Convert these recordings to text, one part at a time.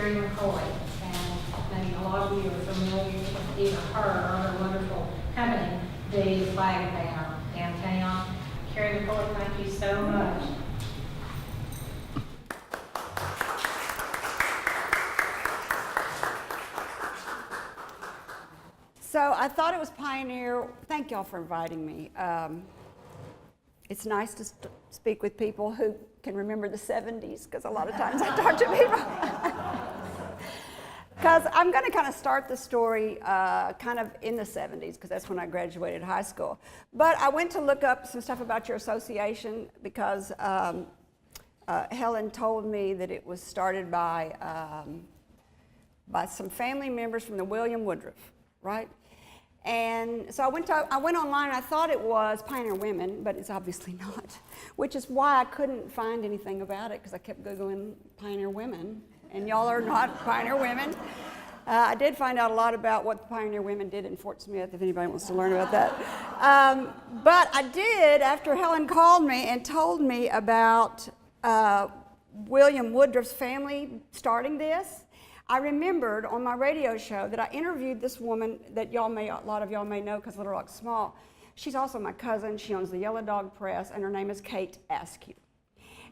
Kerry McCoy. And I mean, a lot of you are familiar with either her or her wonderful company, the Flag and Banner downtown. Kerry McCoy, thank you so much. So I thought it was Pioneer. Thank y'all for inviting me. It's nice to speak with people who can remember the 70s, because a lot of times I talk to people. Because I'm going to kind of start the story kind of in the 70s, because that's when I graduated high school. But I went to look up some stuff about your association because Helen told me that it was started by some family members from the William Woodruff, right? And so I went online and I thought it was Pioneer Women, but it's obviously not, which is why I couldn't find anything about it, because I kept Googling Pioneer Women, and y'all are not Pioneer Women. I did find out a lot about what the Pioneer Women did in Fort Smith, if anybody wants to learn about that. But I did, after Helen called me and told me about William Woodruff's family starting this, I remembered on my radio show that I interviewed this woman that a lot of y'all may know because Little Rock's small. She's also my cousin. She owns the Yellow Dog Press, and her name is Kate Askew.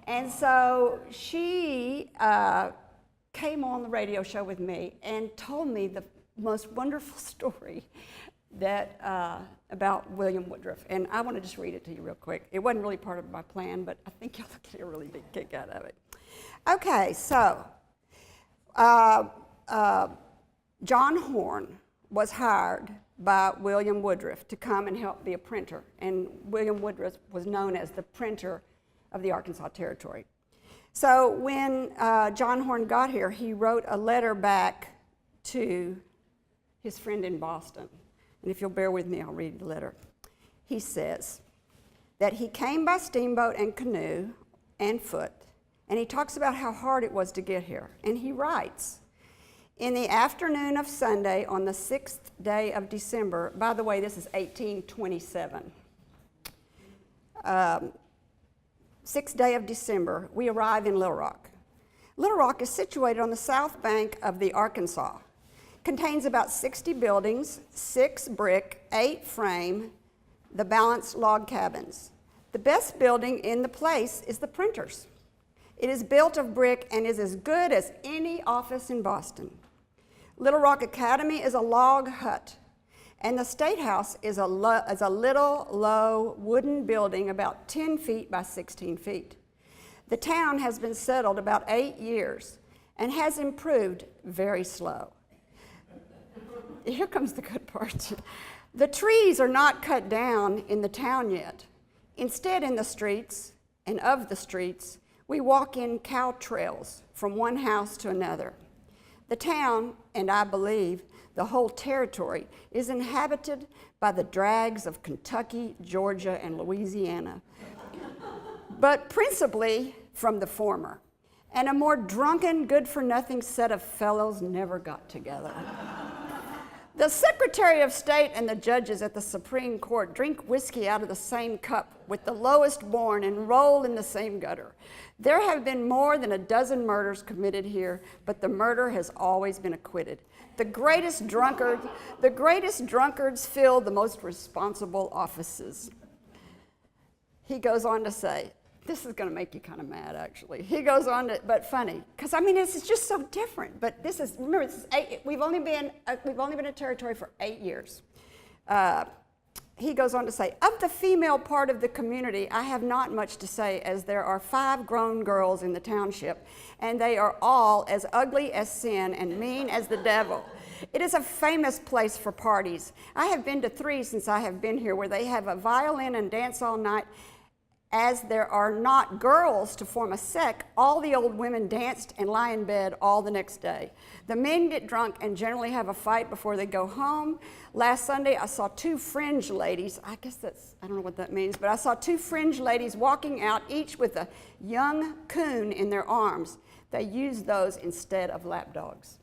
And so she came on the radio show with me and told me the most wonderful story that about William Woodruff. And I want to just read it to you real quick. It wasn't really part of my plan, but I think y'all get a really big kick out of it. Okay, so John Horn was hired by William Woodruff to come and help be a printer, and William Woodruff was known as the printer of the Arkansas Territory. So when John Horn got here, he wrote a letter back to his friend in Boston, and if you'll bear with me, I'll read the letter. He says that he came by steamboat and canoe and foot, and he talks about how hard it was to get here. And he writes, in the afternoon of Sunday on the 6th day of December, by the way, this is 1827, 6th day of December, we arrive in Little Rock. Little Rock is situated on the south bank of the Arkansas. Contains about 60 buildings, 6 brick, 8 frame, the balance log cabins. The best building in the place is the printer's. It is built of brick and is as good as any office in Boston. Little Rock Academy is a log hut, and the State House is a little, low wooden building about 10 feet by 16 feet. The town has been settled about 8 years and has improved very slow. Here comes the good part. The trees are not cut down in the town yet. Instead, in the streets and of the streets, we walk in cow trails from one house to another. The town, and I believe the whole territory, is inhabited by the drags of Kentucky, Georgia, and Louisiana, but principally from the former. And a more drunken, good-for-nothing set of fellows never got together. The Secretary of State and the judges at the Supreme Court drink whiskey out of the same cup with the lowest born and roll in the same gutter. There have been more than a dozen murders committed here, but the murderer has always been acquitted. The greatest drunkards fill the most responsible offices. He goes on to say, this is going to make you kind of mad, actually. He goes on to, but funny, because I mean, this is just so different. But this is, remember, this is we've only been a territory for 8 years. He goes on to say, of the female part of the community, I have not much to say, as there are 5 grown girls in the township, and they are all as ugly as sin and mean as the devil. It is a famous place for parties. I have been to 3 since I have been here, where they have a violin and dance all night. As there are not girls to form a sect, all the old women danced and lie in bed all the next day. The men get drunk and generally have a fight before they go home. Last Sunday, I saw 2 fringe ladies. I don't know what that means, but I saw 2 fringe ladies walking out, each with a young coon in their arms. They use those instead of lap dogs.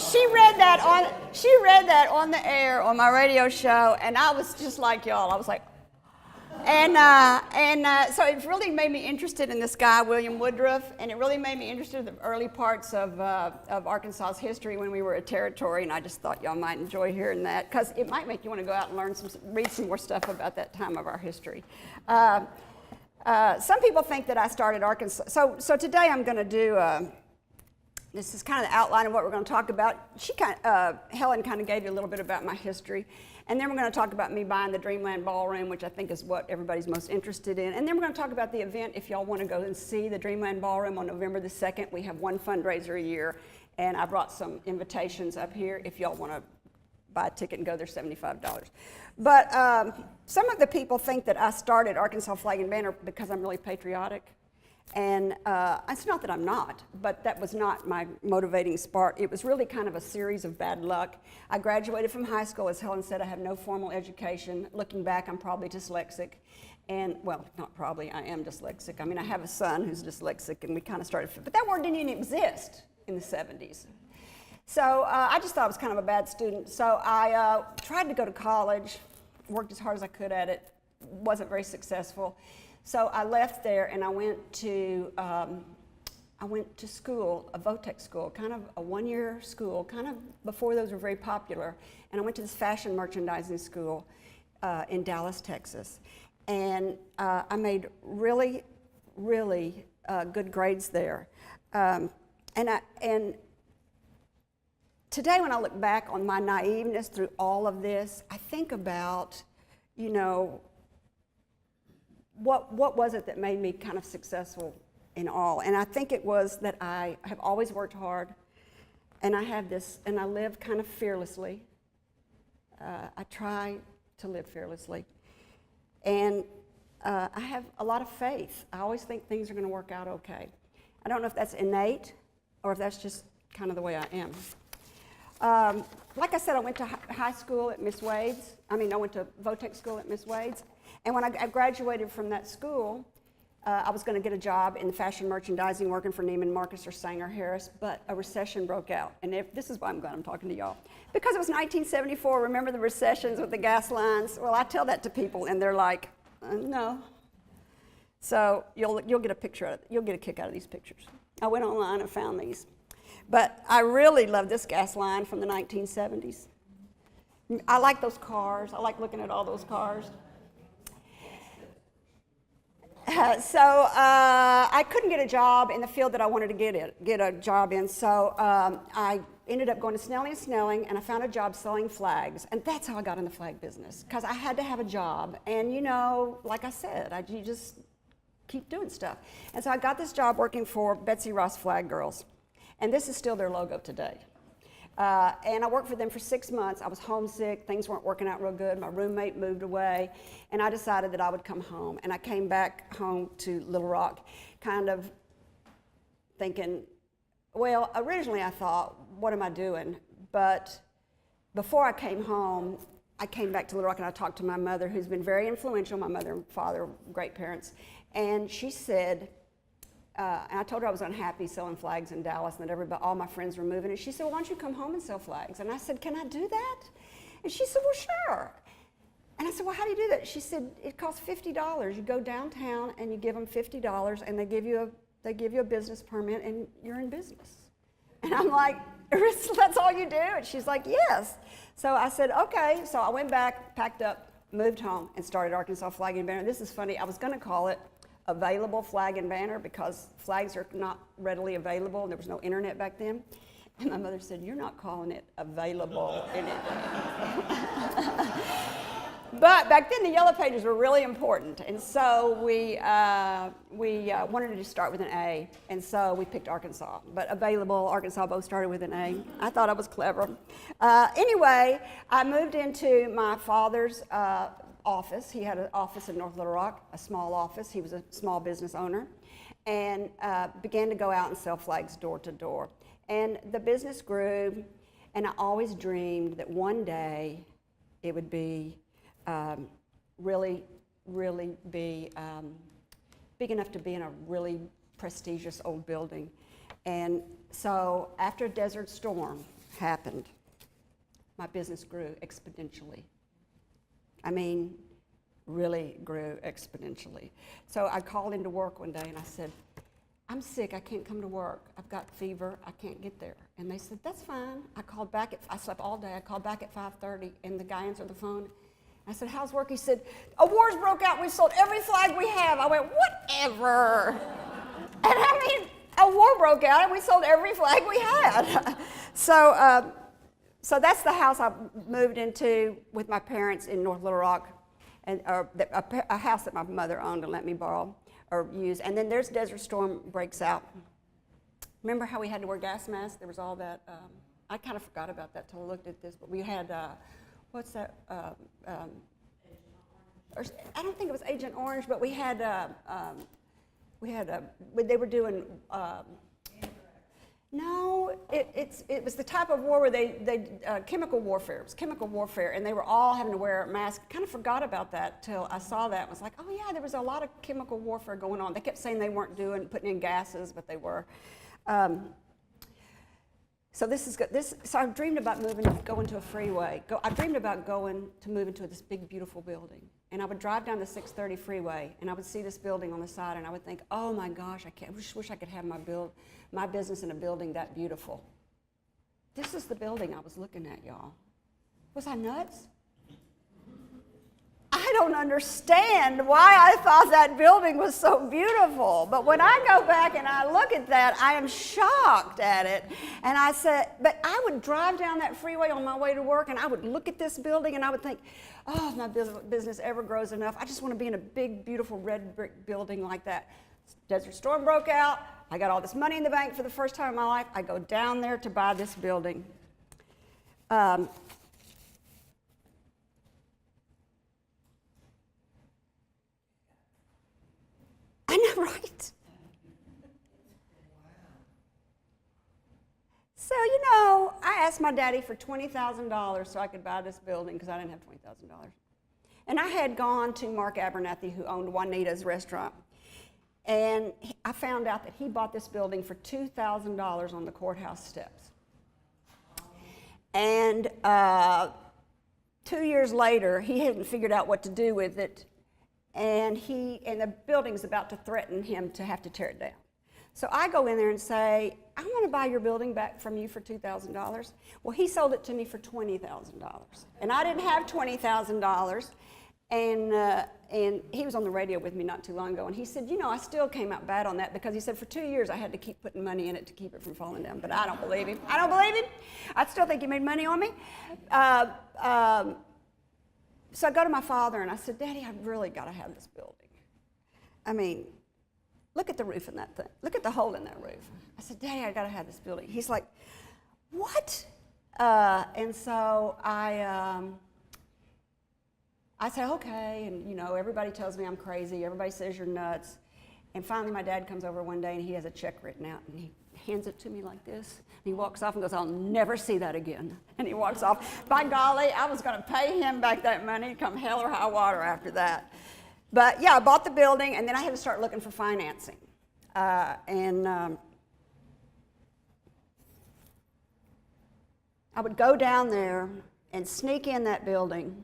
She read that on the air on my radio show, and I was just like y'all. I was like, So it really made me interested in this guy, William Woodruff, and it really made me interested in the early parts of Arkansas's history when we were a territory, and I just thought y'all might enjoy hearing that, because it might make you want to go out and read some more stuff about that time of our history. Some people think that I started Arkansas. So today I'm going to do, this is kind of the outline of what we're going to talk about. Helen kind of gave you a little bit about my history. And then we're going to talk about me buying the Dreamland Ballroom, which I think is what everybody's most interested in. And then we're going to talk about the event if y'all want to go and see the Dreamland Ballroom on November the 2nd. We have one fundraiser a year, and I brought some invitations up here if y'all want to buy a ticket and go. They're $75. But some of the people think that I started Arkansas Flag and Banner because I'm really patriotic. And it's not that I'm not, but that was not my motivating spark. It was really kind of a series of bad luck. I graduated from high school. As Helen said, I have no formal education. Looking back, I'm probably dyslexic. And, well, not probably, I am dyslexic. I mean, I have a son who's dyslexic, and we kind of started, but that word didn't even exist in the 70s. So I just thought I was kind of a bad student. So I tried to go to college, worked as hard as I could at it, wasn't very successful. So I left there and I went to school, a Votech school, kind of a one-year school, kind of before those were very popular. And I went to this fashion merchandising school in Dallas, Texas. And I made really, really good grades there. And today when I look back on my naiveness through all of this, I think about, you know, what was it that made me kind of successful in all? And I think it was that I have always worked hard, and I have this, and I live kind of fearlessly. I try to live fearlessly. And I have a lot of faith. I always think things are going to work out okay. I don't know if that's innate or if that's just kind of the way I am. Like I said, I went to high school at Miss Wade's. I went to Votech school at Miss Wade's. And when I graduated from that school, I was going to get a job in fashion merchandising working for Neiman Marcus or Sanger Harris, but a recession broke out. And this is why I'm glad I'm talking to y'all. Because it was 1974, remember the recessions with the gas lines? Well, I tell that to people, and they're like, no. So you'll get a picture of it. You'll get a kick out of these pictures. I went online and found these. But I really love this gas line from the 1970s. I like those cars. I like looking at all those cars. I couldn't get a job in the field that I wanted to get a job in, so I ended up going to Snelling & Snelling, and I found a job selling flags, and that's how I got in the flag business, because I had to have a job, and you know, like I said, you just keep doing stuff. And so I got this job working for Betsy Ross Flag Girls, and this is still their logo today. And I worked for them for 6 months. I was homesick. Things weren't working out real good. My roommate moved away, and I decided that I would come home. And I came back home to Little Rock, kind of thinking, well, originally I thought, what am I doing? But before I came home, I came back to Little Rock, and I talked to my mother, who's been very influential, my mother and father, great parents. And she said, and I told her I was unhappy selling flags in Dallas and that all my friends were moving. And she said, well, why don't you come home and sell flags? And I said, can I do that? And she said, well, sure. And I said, well, how do you do that? She said, it costs $50. You go downtown and you give them $50 and they give you a business permit and you're in business. And I'm like, that's all you do? And she's like, yes. So I said, okay. So I went back, packed up, moved home, and started Arkansas Flag and Banner. This is funny. I was going to call it Available Flag and Banner because flags are not readily available and there was no internet back then. And my mother said, you're not calling it available. But back then the yellow pages were really important, and so we wanted to start with an A, and so we picked Arkansas. But Available, Arkansas both started with an A. I thought I was clever. Anyway, I moved into my father's office. He had an office in North Little Rock, a small office. He was a small business owner, and began to go out and sell flags door to door. And the business grew, and I always dreamed that one day it would be really be big enough to be in a really prestigious old building. And so after Desert Storm happened, my business grew exponentially. I mean, really grew exponentially. So I called into work one day and I said, I'm sick, I can't come to work. I've got fever, I can't get there. And they said, that's fine. I slept all day, I called back at 5:30 and the guy answered the phone. I said, how's work? He said, a war's broke out, we sold every flag we have. I went, whatever. And I mean, a war broke out and we sold every flag we had. So that's the house I moved into with my parents in North Little Rock, and a house that my mother owned and let me borrow or use. And then there's Desert Storm breaks out. Remember how we had to wear gas masks? There was all that. I kind of forgot about that till I looked at this, but we had, what's that? I don't think it was Agent Orange, but we had, they were doing, no, it was the type of war where they chemical warfare. It was chemical warfare, and they were all having to wear a mask. Kind of forgot about that till I saw that. I was like, oh yeah, there was a lot of chemical warfare going on. They kept saying they weren't putting in gases, but they were. So this is good. So I dreamed about going to a freeway. I dreamed about moving to this big, beautiful building. And I would drive down the 630 freeway, and I would see this building on the side, and I would think, oh my gosh, I wish I could have my business in a building that beautiful. This is the building I was looking at, y'all. Was I nuts? I don't understand why I thought that building was so beautiful. But when I go back and I look at that, I am shocked at it. And I said, but I would drive down that freeway on my way to work, and I would look at this building, and I would think, oh, if my business ever grows enough, I just want to be in a big, beautiful red brick building like that. Desert Storm broke out. I got all this money in the bank for the first time in my life. I go down there to buy this building. I know, right? So, I asked my daddy for $20,000 so I could buy this building because I didn't have $20,000. And I had gone to Mark Abernathy, who owned Juanita's restaurant. And I found out that he bought this building for $2,000 on the courthouse steps. And 2 years later, he hadn't figured out what to do with it. And the building's about to threaten him to have to tear it down. So I go in there and say, I want to buy your building back from you for $2,000. Well, he sold it to me for $20,000. And I didn't have $20,000. And he was on the radio with me not too long ago, and he said, I still came out bad on that because he said for 2 years I had to keep putting money in it to keep it from falling down. But I don't believe him. I still think he made money on me. So I go to my father and I said, Daddy, I've really got to have this building. I mean, look at the roof in that thing. Look at the hole in that roof. I said, Daddy, I got to have this building. He's like, what? And so I said, okay, and everybody tells me I'm crazy. Everybody says you're nuts. And finally my dad comes over one day and he has a check written out and he hands it to me like this. And he walks off and goes, I'll never see that again. And he walks off. By golly, I was going to pay him back that money come hell or high water after that. But yeah, I bought the building and then I had to start looking for financing. I would go down there and sneak in that building.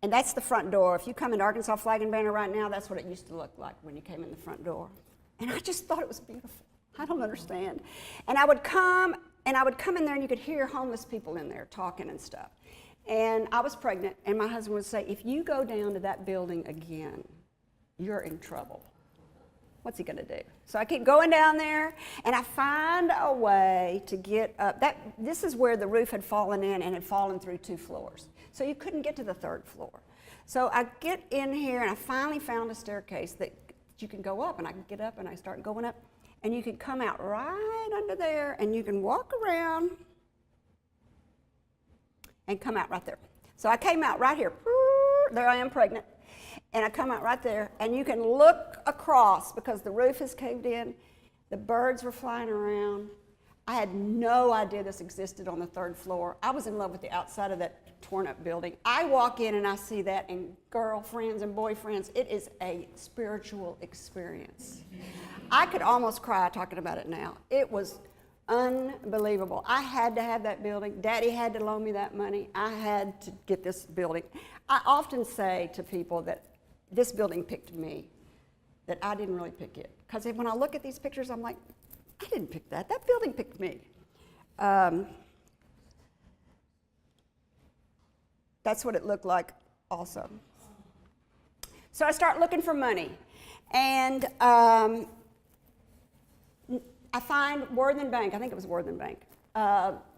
And that's the front door. If you come into Arkansas Flag and Banner right now, that's what it used to look like when you came in the front door. And I just thought it was beautiful. I don't understand. And I would come in there and you could hear homeless people in there talking and stuff. And I was pregnant, and my husband would say, if you go down to that building again, you're in trouble. What's he going to do? So I keep going down there, and I find a way to get up. This is where the roof had fallen in and had fallen through 2 floors. So you couldn't get to the 3rd floor. So I get in here, and I finally found a staircase that you can go up, and I can get up, and I start going up, and you can come out right under there, and you can walk around and come out right there. So I came out right here. There I am pregnant. And I come out right there, and you can look across because the roof is caved in. The birds were flying around. I had no idea this existed on the 3rd floor. I was in love with the outside of that torn up building. I walk in and I see that, and girlfriends and boyfriends, it is a spiritual experience. I could almost cry talking about it now. It was Unbelievable. I had to have that building. Daddy had to loan me that money. I had to get this building. I often say to people that this building picked me, that I didn't really pick it. Because when I look at these pictures, I'm like, I didn't pick that. That building picked me. That's what it looked like also. So I start looking for money. And I find Worthen Bank, I think it was Worthen Bank,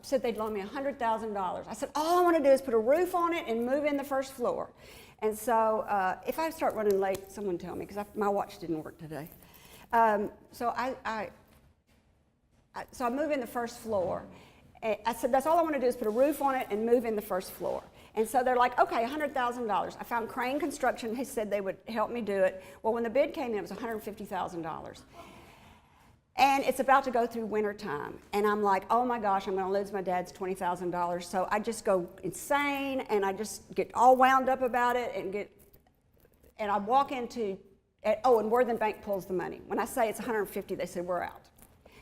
said they'd loan me $100,000. I said, all I want to do is put a roof on it and move in the first floor. And so if I start running late, someone tell me, because my watch didn't work today. So I move in the first floor. And I said, that's all I want to do is put a roof on it and move in the first floor. And so they're like, okay, $100,000. I found Crane Construction. He said they would help me do it. Well, when the bid came in, it was $150,000. And it's about to go through winter time. And I'm like, oh my gosh, I'm going to lose my dad's $20,000. So I just go insane, and I just get all wound up about it, and I walk into, and Worthen Bank pulls the money. When I say it's $150,000, they said, we're out.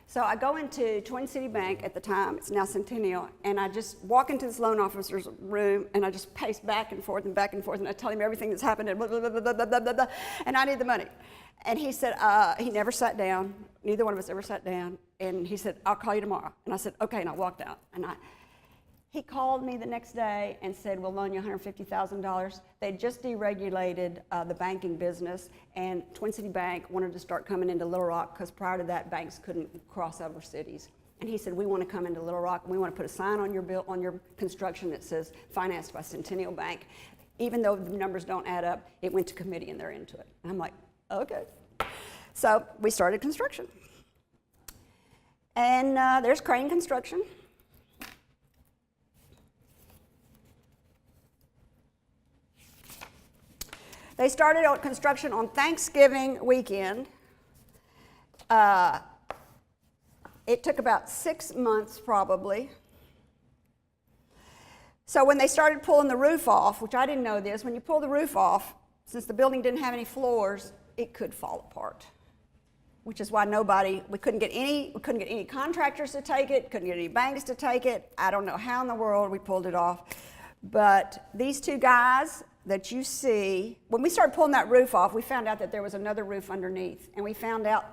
So I go into Twin City Bank at the time, it's now Centennial, and I just walk into this loan officer's room, and I just pace back and forth, and I tell him everything that's happened, and blah, blah, blah, blah, blah, blah, blah, blah, and I need the money. And he said, he never sat down, neither one of us ever sat down, and he said, I'll call you tomorrow. And I said, okay, and I walked out. And he called me the next day and said, we'll loan you $150,000. They'd just deregulated the banking business, and Twin City Bank wanted to start coming into Little Rock, because prior to that, banks couldn't cross over cities. And he said, we want to come into Little Rock, and we want to put a sign on your construction that says, financed by Centennial Bank. Even though the numbers don't add up, it went to committee, and they're into it. And I'm like, okay. So we started construction. And there's Crane Construction. They started construction on Thanksgiving weekend. It took about 6 months probably. So when they started pulling the roof off, which I didn't know this, when you pull the roof off, since the building didn't have any floors, it could fall apart. Which is why we couldn't get any contractors to take it, couldn't get any banks to take it. I don't know how in the world we pulled it off. But these two guys that you see, when we started pulling that roof off, we found out that there was another roof underneath. And we found out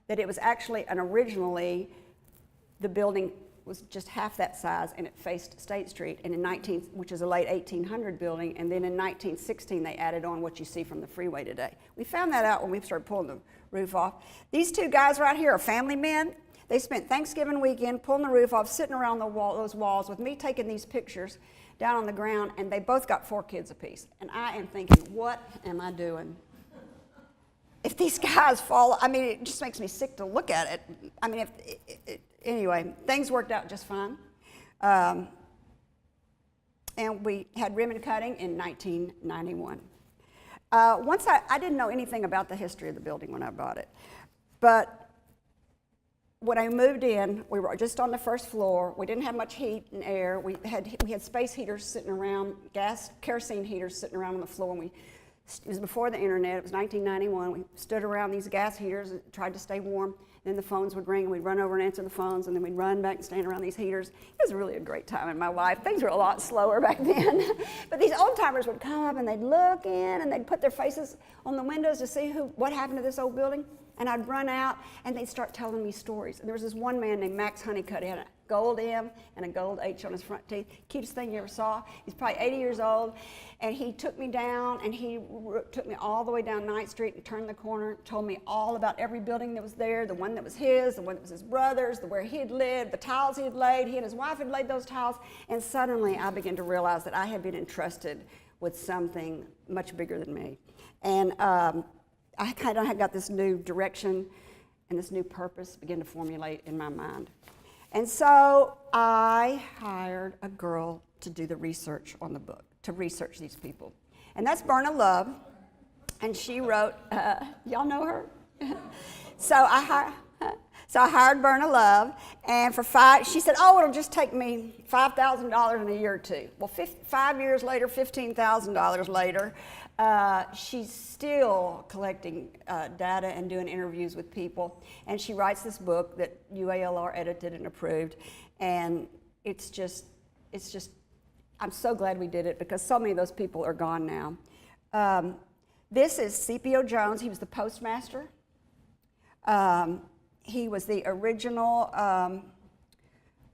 that it was actually, originally, the building was just half that size, and it faced State Street, and which is a late 1800 building, and then in 1916 they added on what you see from the freeway today. We found that out when we started pulling the roof off. These two guys right here are family men. They spent Thanksgiving weekend pulling the roof off, sitting around those walls with me taking these pictures down on the ground, and they both got 4 kids apiece. And I am thinking, what am I doing? If these guys fall, it just makes me sick to look at it. Anyway, things worked out just fine. And we had ribbon cutting in 1991. Once I didn't know anything about the history of the building when I bought it. But when I moved in, we were just on the first floor. We didn't have much heat and air. We had space heaters sitting around, kerosene heaters sitting around on the floor. And it was before the internet. It was 1991. We stood around these gas heaters and tried to stay warm. Then the phones would ring, and we'd run over and answer the phones, and then we'd run back and stand around these heaters. It was really a great time in my life. Things were a lot slower back then. But these old-timers would come up, and they'd look in, and they'd put their faces on the windows to see what happened to this old building. And I'd run out, and they'd start telling me stories. And there was this one man named Max Honeycutt. He had a gold M and a gold H on his front teeth. Cutest thing you ever saw. He's probably 80 years old. And he took me down, and he took me all the way down 9th Street and turned the corner, told me all about every building that was there, the one that was his, the one that was his brother's, where he had lived, the tiles he had laid. He and his wife had laid those tiles. And suddenly I began to realize that I had been entrusted with something much bigger than me. And I kind of got this new direction and this new purpose begin to formulate in my mind. And so I hired a girl to do the research on the book, to research these people. And that's Berna Love, and she wrote, y'all know her? So I hired Berna Love, and she said, oh, it'll just take me $5,000 in a year or two. Well, 5 years later, $15,000 later, She's still collecting data and doing interviews with people, and she writes this book that UALR edited and approved, and it's just, I'm so glad we did it because so many of those people are gone now. This is C.P.O. Jones. He was the postmaster. He was the original,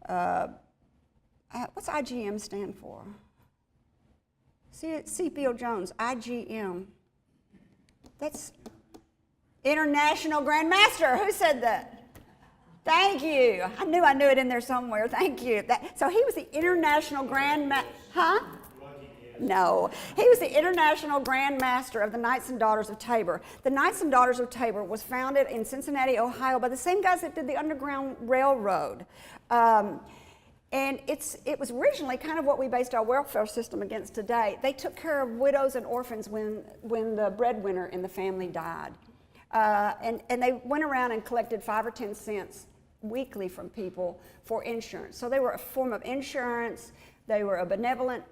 what's IGM stand for? C.P.O. Jones, IGM. That's International Grand Master. Who said that? Thank you. I knew it in there somewhere. Thank you. So he was the International Grand Master. Huh? No. He was the International Grand Master of the Knights and Daughters of Tabor. The Knights and Daughters of Tabor was founded in Cincinnati, Ohio by the same guys that did the Underground Railroad. And it was originally kind of what we based our welfare system against today. They took care of widows and orphans when the breadwinner in the family died. And they went around and collected 5 or 10 cents weekly from people for insurance. So they were a form of insurance. They were a benevolent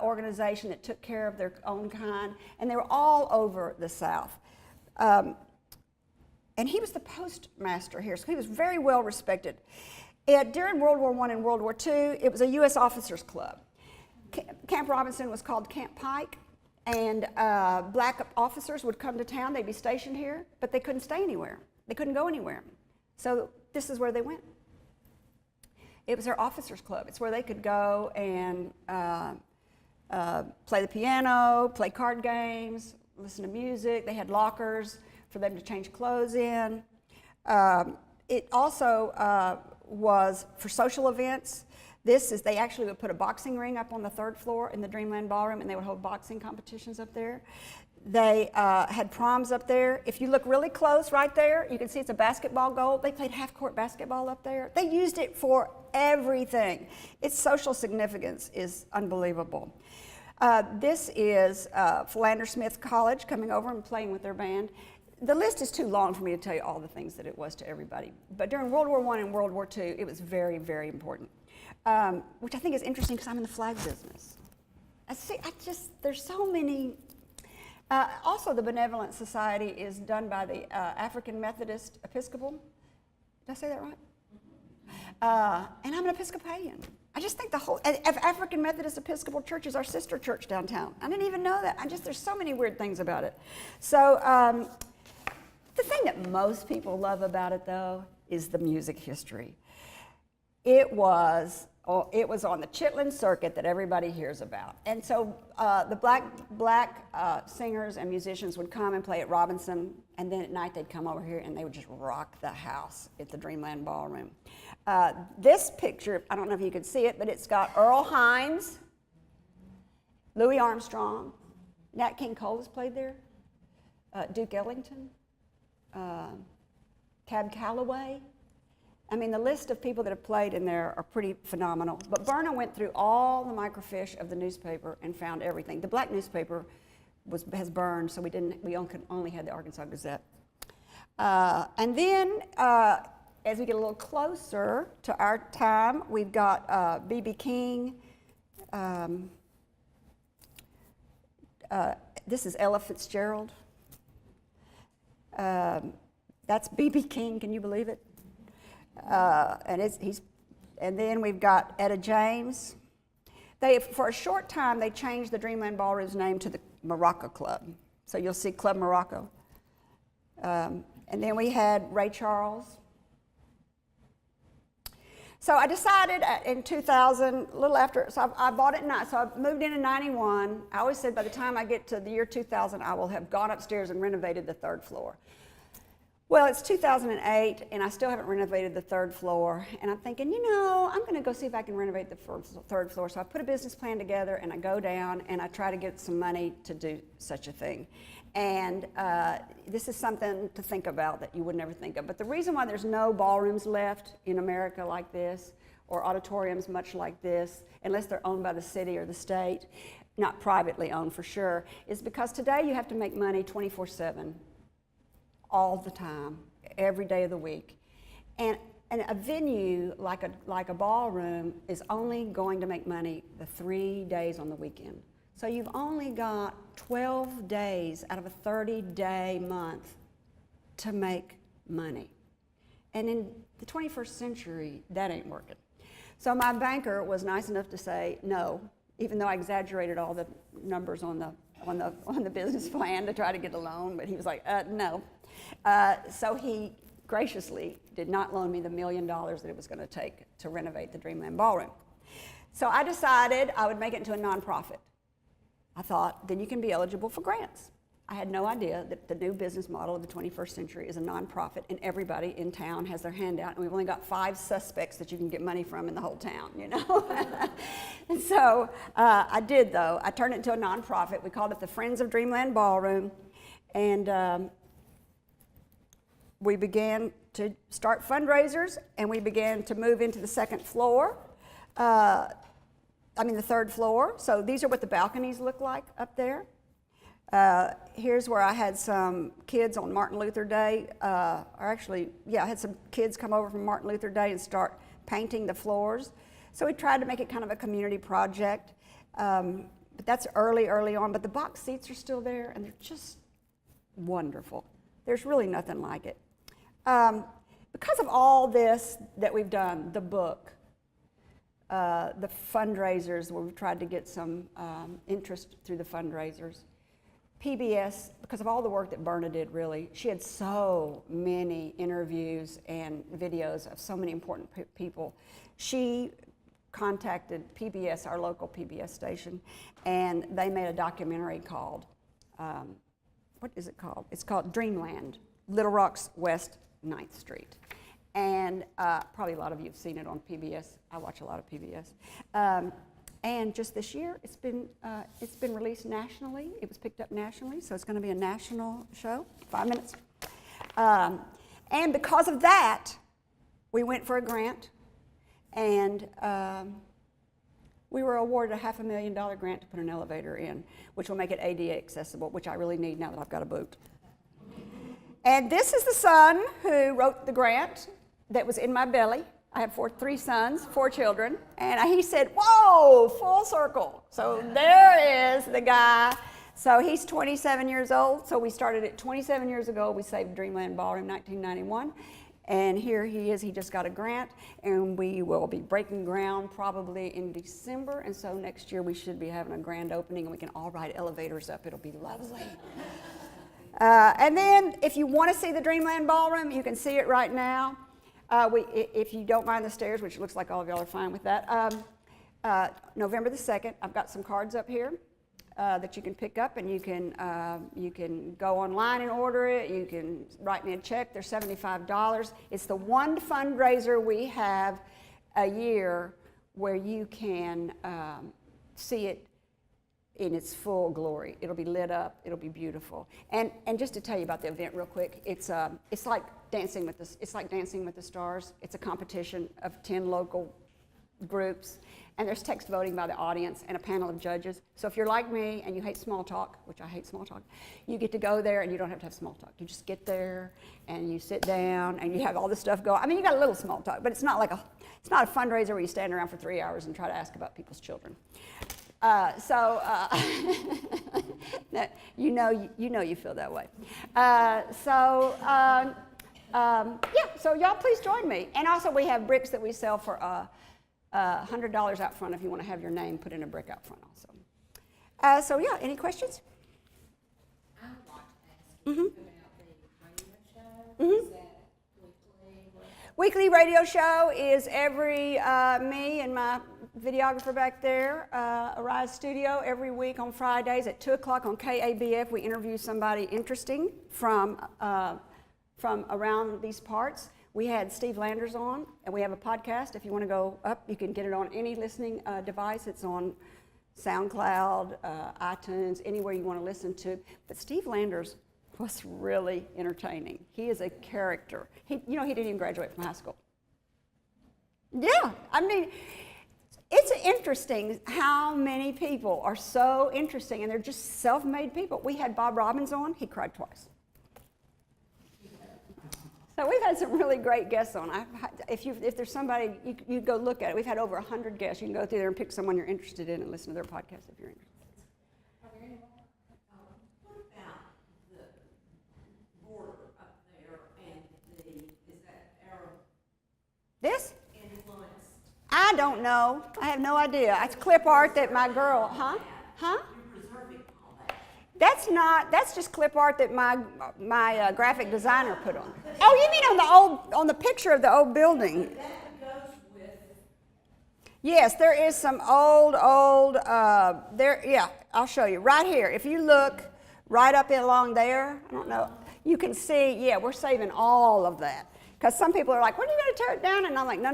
organization that took care of their own kind. And they were all over the South. And he was the postmaster here, so he was very well respected. During World War I and World War II, it was a U.S. officers club. Camp Robinson was called Camp Pike, and black officers would come to town. They'd be stationed here, but they couldn't stay anywhere. They couldn't go anywhere. So this is where they went. It was their officers club. It's where they could go and play the piano, play card games, listen to music. They had lockers for them to change clothes in. It also was for social events. They actually would put a boxing ring up on the 3rd floor in the Dreamland Ballroom, and they would hold boxing competitions up there. They had proms up there. If you look really close right there, you can see it's a basketball goal. They played half-court basketball up there. They used it for everything. Its social significance is unbelievable. This is Philander Smith College coming over and playing with their band. The list is too long for me to tell you all the things that it was to everybody. But during World War I and World War II, it was very, very important, which I think is interesting because I'm in the flag business. There's so many. Also, the Benevolent Society is done by the African Methodist Episcopal. Did I say that right? And I'm an Episcopalian. I just think the whole African Methodist Episcopal Church is our sister church downtown. I didn't even know that. There's so many weird things about it. So, the thing that most people love about it, though, is the music history. It was on the Chitlin Circuit that everybody hears about. And so the black singers and musicians would come and play at Robinson, and then at night they'd come over here and they would just rock the house at the Dreamland Ballroom. This picture, I don't know if you can see it, but it's got Earl Hines, Louis Armstrong, Nat King Cole has played there, Duke Ellington, Cab Calloway. I mean, the list of people that have played in there are pretty phenomenal. But Berna went through all the microfiche of the newspaper and found everything. The black newspaper has burned, so we only had the Arkansas Gazette. And then, as we get a little closer to our time, we've got B.B. King. This is Ella Fitzgerald. That's B.B. King. Can you believe it? And then we've got Etta James. For a short time, they changed the Dreamland Ballroom's name to the Morocco Club. So you'll see Club Morocco. And then we had Ray Charles. So I decided in 2000, a little after, so I bought it so I moved in 91. I always said by the time I get to the year 2000, I will have gone upstairs and renovated the 3rd floor. Well, it's 2008, and I still haven't renovated the 3rd floor. And I'm thinking, I'm going to go see if I can renovate the 3rd floor. So I put a business plan together, and I go down, and I try to get some money to do such a thing. And this is something to think about that you would never think of. But the reason why there's no ballrooms left in America like this, or auditoriums much like this, unless they're owned by the city or the state, not privately owned for sure, is because today you have to make money 24/7. All the time, every day of the week. And a venue like a ballroom is only going to make money the 3 days on the weekend. So you've only got 12 days out of a 30-day month to make money. And in the 21st century, that ain't working. So my banker was nice enough to say no, even though I exaggerated all the numbers on the business plan to try to get a loan, but he was like, no. So he graciously did not loan me the $1 million that it was going to take to renovate the Dreamland Ballroom. So I decided I would make it into a nonprofit. I thought, then you can be eligible for grants. I had no idea that the new business model of the 21st century is a nonprofit, and everybody in town has their hand out, and we've only got 5 suspects that you can get money from in the whole town, you know? And so I did, though. I turned it into a nonprofit. We called it the Friends of Dreamland Ballroom, and we began to start fundraisers, and we began to move into the second floor. The third floor. So these are what the balconies look like up there. Here's where I had some kids on Martin Luther Day, I had some kids come over from Martin Luther Day and start painting the floors. So we tried to make it kind of a community project, but that's early on. But the box seats are still there, and they're just wonderful. There's really nothing like it. Because of all this that we've done, the book, the fundraisers where we've tried to get some interest through the fundraisers, PBS, because of all the work that Berna did, really, she had so many interviews and videos of so many important people. She contacted PBS, our local PBS station, and they made a documentary called, what is it called? It's called Dreamland, Little Rock's West 9th Street. And probably a lot of you have seen it on PBS. I watch a lot of PBS. And just this year, it's been released nationally. It was picked up nationally, so it's going to be a national show. 5 minutes. And because of that, we went for a grant, and we were awarded a $500,000 grant to put an elevator in, which will make it ADA accessible, which I really need now that I've got a boot. And this is the son who wrote the grant that was in my belly. I have 3 sons, 4 children, and he said, whoa, full circle. So there is the guy. So he's 27 years old. So we started it 27 years ago. We saved Dreamland Ballroom 1991. And here he is. He just got a grant, and we will be breaking ground probably in December. And so next year we should be having a grand opening, and we can all ride elevators up. It'll be lovely. And then if you want to see the Dreamland Ballroom, you can see it right now. If you don't mind the stairs, which looks like all of y'all are fine with that, November the 2nd, I've got some cards up here that you can pick up, and you can go online and order it. You can write me a check. They're $75. It's the one fundraiser we have a year where you can see it in its full glory. It'll be lit up. It'll be beautiful. And just to tell you about the event real quick, it's like Dancing with the Stars. It's a competition of 10 local groups, and there's text voting by the audience and a panel of judges. So if you're like me and you hate small talk, which I hate small talk, you get to go there and you don't have to have small talk. You just get there and you sit down and you have all this stuff going. I mean, you got a little small talk, but it's not a fundraiser where you stand around for 3 hours and try to ask about people's children. You feel that way. So y'all please join me. And also we have bricks that we sell for $100 out front if you want to have your name put in a brick out front also. Any questions? I would like to ask you about the radio show. Is that weekly? Weekly radio show is every, me and my videographer back there, Arise Studio, every week on Fridays at 2 o'clock on KABF. We interview somebody interesting from around these parts. We had Steve Landers on, and we have a podcast. If you want to go up, you can get it on any listening device. It's on SoundCloud, iTunes, anywhere you want to listen to. But Steve Landers was really entertaining. He is a character. He didn't even graduate from high school. Yeah, I mean, it's interesting how many people are so interesting, and they're just self-made people. We had Bob Robbins on. He cried twice. So we've had some really great guests on. If there's somebody, you go look at it. We've had over 100 guests. You can go through there and pick someone you're interested in and listen to their podcast if you're interested. This? influenced? I don't know. I have no idea. It's clip art that my girl, huh? You're preserving all that. That's just clip art that my graphic designer put on. Oh, you mean on the picture of the old building? That goes with. Yes, there is some old, yeah, I'll show you. Right here, if you look right up along there, I don't know, you can see, yeah, we're saving all of that. Because some people are like, when are you going to tear it down? And I'm like, no,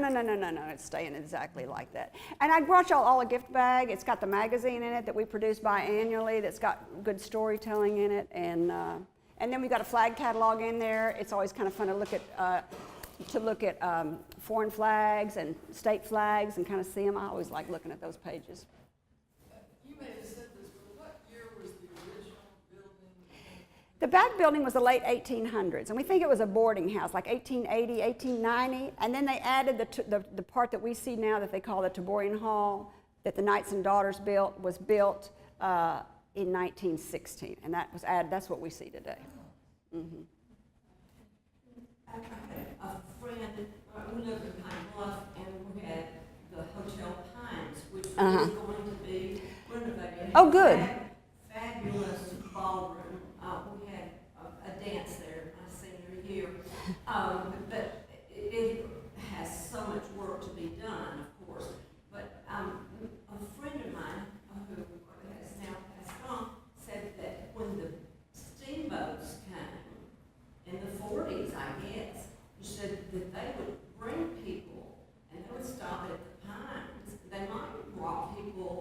it's staying exactly like that. And I brought y'all all a gift bag. It's got the magazine in it that we produce biannually that's got good storytelling in it. And then we've got a flag catalog in there. It's always kind of fun to look at foreign flags and state flags and kind of see them. I always like looking at those pages. You may have said this, but what year was the original building? The back building was the late 1800s, and we think it was a boarding house, like 1880, 1890, and then they added the part that we see now that they call the Taborian Hall, that the Knights and Daughters was built in 1916, and that was added. That's what we see today. Mm-hmm. I had a friend who lived in Pine Bluff, and we had the Hotel Pines, which was going to be renovated. Oh, good. Fabulous ballroom. We had a dance there my senior year. But it has so much work to be done, of course. But a friend of mine who has now passed on said that when the steamboats came in the 40s, I guess, he said that they would bring people and they would stop at the Pines. They might have brought people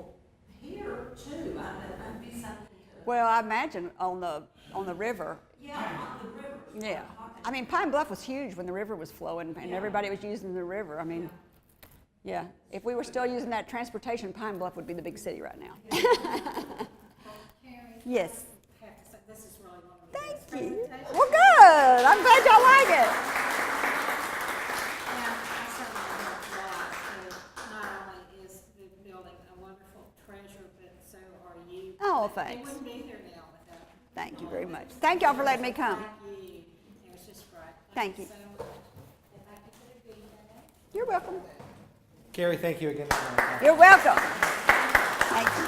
here too. That'd be something to. Well, I imagine on the river. Yeah, on the river. Yeah. I mean, Pine Bluff was huge when the river was flowing and everybody was using the river. I mean, yeah. If we were still using that transportation, Pine Bluff would be the big city right now. Carrie, Yes. I have to say, this is really one of the best Thank you. presentations. Well, good. I'm glad y'all like it. Now, I certainly helped a lot. Not only is the building a wonderful treasure, but so are you. Oh, They thanks. wouldn't be here now without. Thank you very much. Thank y'all for letting me come. Thank you. It was just great. Thank you. So much. If I could put a good day. You're welcome. Kerry, thank you again. You're welcome. Thank you.